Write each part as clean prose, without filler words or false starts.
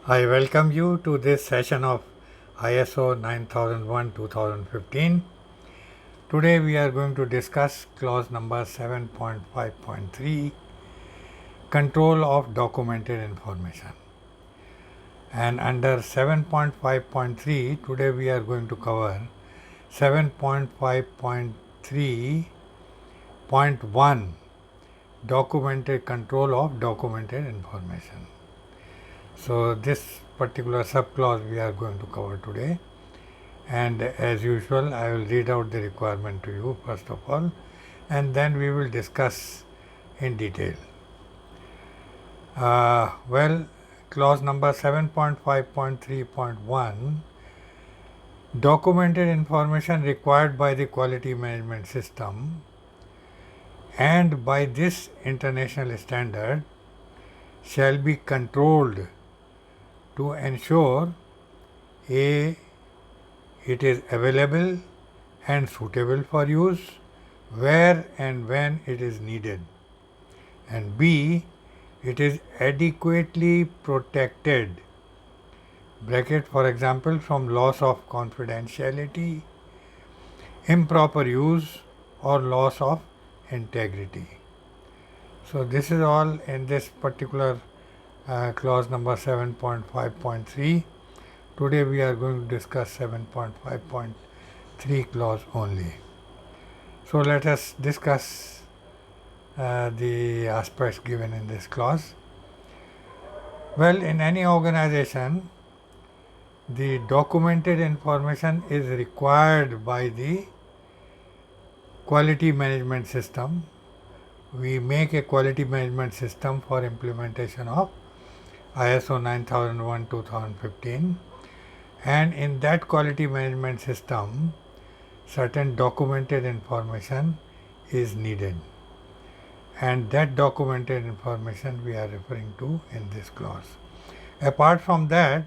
I welcome you to this session of ISO 9001-2015. Today we are going to discuss clause number 7.5.3, control of documented information. And under 7.5.3, today we are going to cover 7.5.3.1, documented control of documented information. So this particular subclause we are going to cover today, and as usual I will read out the requirement to you first of all, and then we will discuss in detail. Clause number 7.5.3.1, documented information required by the quality management system and by this international standard shall be controlled to ensure A, it is available and suitable for use where and when it is needed, and B, it is adequately protected, bracket for example, from loss of confidentiality, improper use or loss of integrity. So this is all in this particular clause number 7.5.3. Today we are going to discuss 7.5.3 clause only. So let us discuss the aspects given in this clause. Well, in any organization, the documented information is required by the quality management system. We make a quality management system for implementation of ISO 9001-2015, and in that quality management system certain documented information is needed, and that documented information we are referring to in this clause. Apart from that,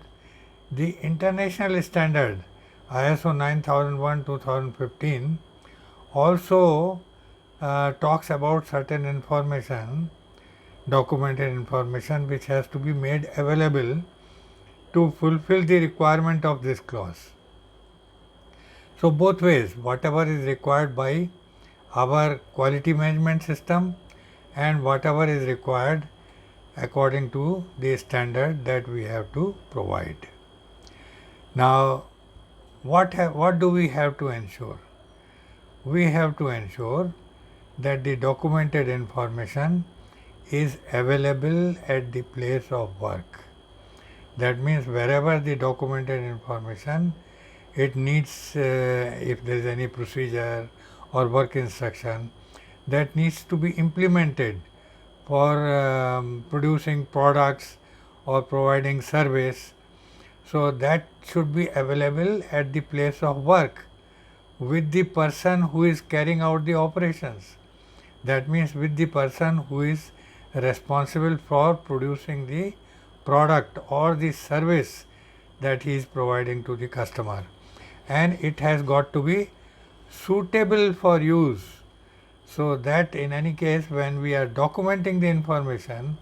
the international standard ISO 9001-2015 also talks about certain information, documented information, which has to be made available to fulfill the requirement of this clause. So both ways, whatever is required by our quality management system and whatever is required according to the standard that we have to provide. Now, what do we have to ensure? We have to ensure that the documented information is available at the place of work. That means wherever the documented information, it needs, if there is any procedure or work instruction that needs to be implemented for producing products or providing service, so that should be available at the place of work with the person who is carrying out the operations. That means with the person who is responsible for producing the product or the service that he is providing to the customer, and it has got to be suitable for use, so that in any case when we are documenting the information,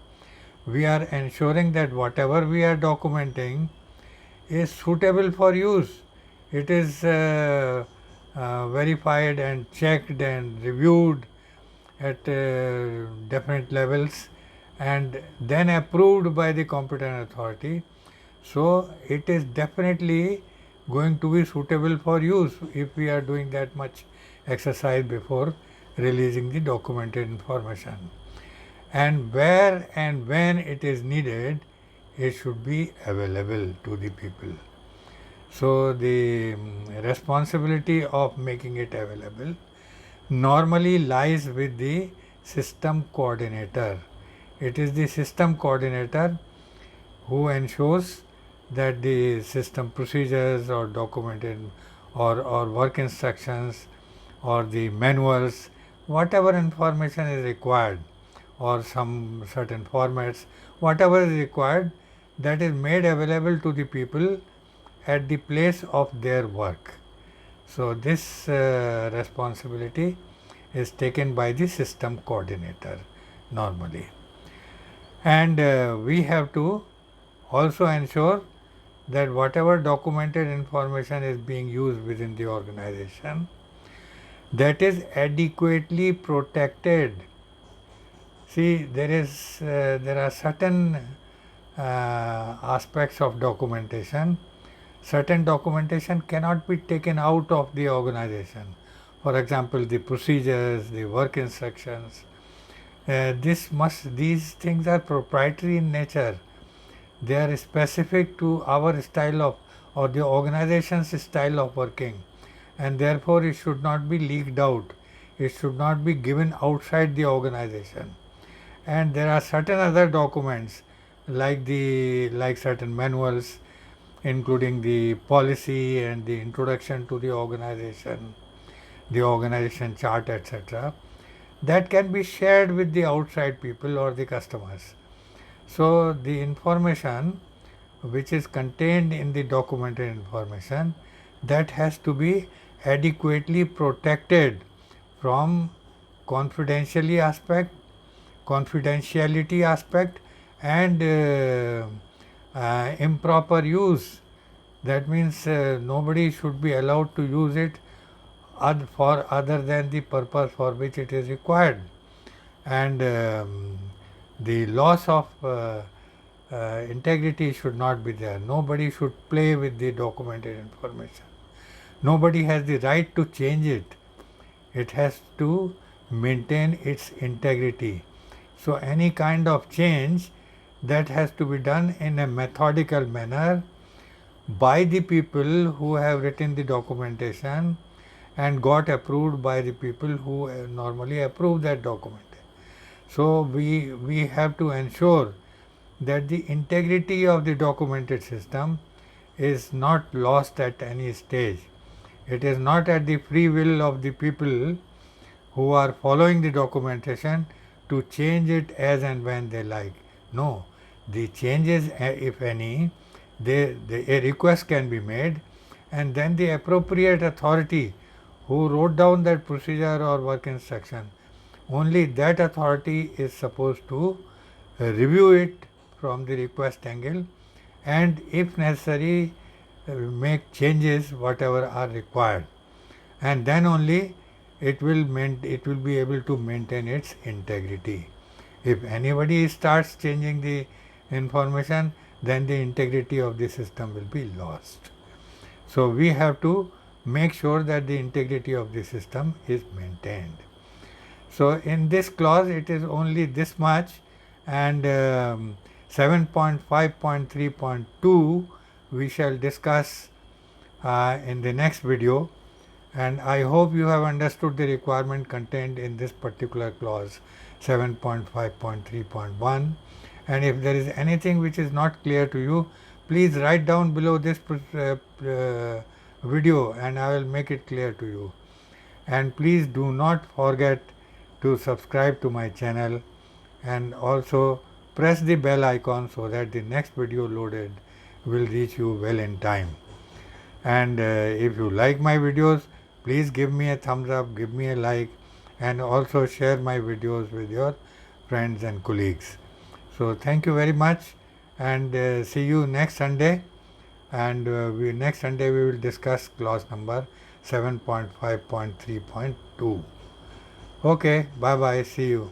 we are ensuring that whatever we are documenting is suitable for use. It is verified and checked and reviewed at different levels and then approved by the competent authority. So it is definitely going to be suitable for use if we are doing that much exercise before releasing the documented information. And where and when it is needed, it should be available to the people. So the responsibility of making it available normally lies with the system coordinator. It is the system coordinator who ensures that the system procedures or documented or work instructions or the manuals, whatever information is required, or some certain formats, whatever is required, that is made available to the people at the place of their work. So this responsibility is taken by the system coordinator normally, and we have to Also ensure that whatever documented information is being used within the organization, that is adequately protected. See, there are certain aspects of documentation. Certain documentation cannot be taken out of the organization. For example, the procedures, the work instructions. These things are proprietary in nature. They are specific to our style of, or the organization's style of working, and therefore it should not be leaked out. It should not be given outside the organization. And there are certain other documents like certain manuals, including the policy and the introduction to the organization chart, etc., that can be shared with the outside people or the customers. So the information which is contained in the documented information, that has to be adequately protected from confidentiality aspect, and improper use. That means nobody should be allowed to use it for other than the purpose for which it is required. And the loss of integrity should not be there. Nobody should play with the documented information. Nobody has the right to change it. It has to maintain its integrity. So any kind of change, that has to be done in a methodical manner by the people who have written the documentation and got approved by the people who normally approve that document. So we have to ensure that the integrity of the documented system is not lost at any stage. It is not at the free will of the people who are following the documentation to change it as and when they like. No, the changes, if any, a request can be made, and then the appropriate authority who wrote down that procedure or work instruction, only that authority is supposed to review it from the request angle, and if necessary make changes whatever are required, and then only it will be able to maintain its integrity. If anybody starts changing the information, then the integrity of the system will be lost. So we have to make sure that the integrity of the system is maintained. So in this clause it is only this much, and 7.5.3.2 we shall discuss in the next video, and I hope you have understood the requirement contained in this particular clause 7.5.3.1, and if there is anything which is not clear to you, please write down below this video and I will make it clear to you. And please do not forget to subscribe to my channel, and also press the bell icon so that the next video loaded will reach you well in time. And if you like my videos, please give me a thumbs up, give me a like, and also share my videos with your friends and colleagues. So thank you very much, and see you next Sunday. And next Sunday we will discuss clause number 7.5.3.2. Okay, bye bye, see you.